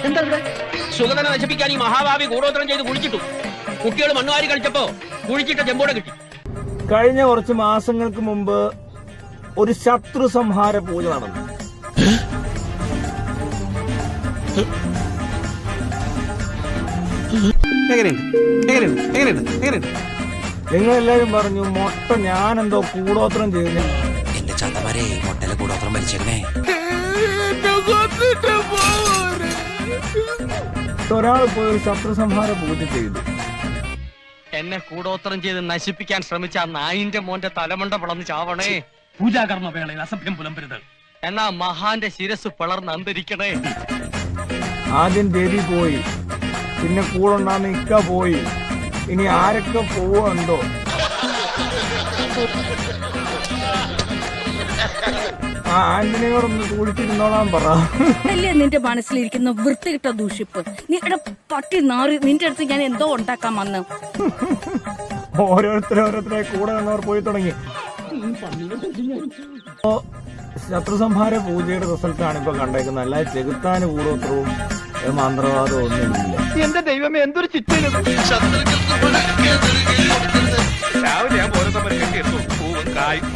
എന്താ ഇവിടെ? സുഗതനെ നശിപ്പിക്കാൻ ഈ മഹാഭാവി കൂടോത്രം ചെയ്ത് കുഴിച്ചിട്ടു. കുട്ടികൾ മണ്ണുവാരി കളിച്ചപ്പോ കുഴിച്ചിട്ട ചെമ്പോടെ കിട്ടി. കഴിഞ്ഞ കുറച്ച് മാസങ്ങൾക്ക് മുമ്പ് ഒരു ശത്രു സംഹാര പൂജ നടന്നു. നിങ്ങളെല്ലാരും പറഞ്ഞു മൊട്ട ഞാനെന്തോ കൂടോത്രം ചെയ്തു. എന്റെ ചന്തമാരെ മൊട്ടയിലെ കൂടോത്രം വലിച്ചേക്കണേ. ഒരാൾ പോയി ഒരു ശത്രു സംഹാര പൂജ ചെയ്തു. എന്നെ കൂടോത്രം ചെയ്ത് നശിപ്പിക്കാൻ ശ്രമിച്ച ആ നായിന്റെ മോന്റെ തലമണ്ട പിളർന്ന് ചാവണേ. പൂജാകർമ്മ വേളയിൽ അസഭ്യം പുലമ്പരുത്. എന്നാ മഹാന്റെ ശിരസ് പിളർന്ന് അന്തരിക്കണേ. ആദ്യം ദേവി പോയി, പിന്നെ കൂടെ ഇക്ക പോയി, ഇനി ആരൊക്കെ പോവുണ്ടോ? ആ ആന്റണിയോടൊന്ന് കുളിച്ചിരുന്നോളാൻ പറ. അല്ലേ നിന്റെ മനസ്സിലിരിക്കുന്ന വൃത്തികിട്ട ദൂഷിപ്പ്. നീടെ പട്ടി നാറി നിന്റെ അടുത്ത് ഞാൻ എന്തോ ഉണ്ടാക്കാൻ വന്നു. ഓരോരുത്തരെ കൂടെ നിന്നവർ പോയി തുടങ്ങി. ശത്രു സംഹാര പൂജയുടെ റിസൾട്ടാണ് ഇപ്പൊ കണ്ടേക്കുന്നത്. അല്ലാതെ ചെകുത്താന് കൂടോത്രവും മന്ത്രവാദവും ഒന്നുമില്ല. എന്റെ ദൈവമേ, എന്തൊരു ചിറ്റയിലും രാവിലെ ഞാൻ ഓരോ തമ്മിൽ കെട്ടിയെടുത്തു പൂവും കായും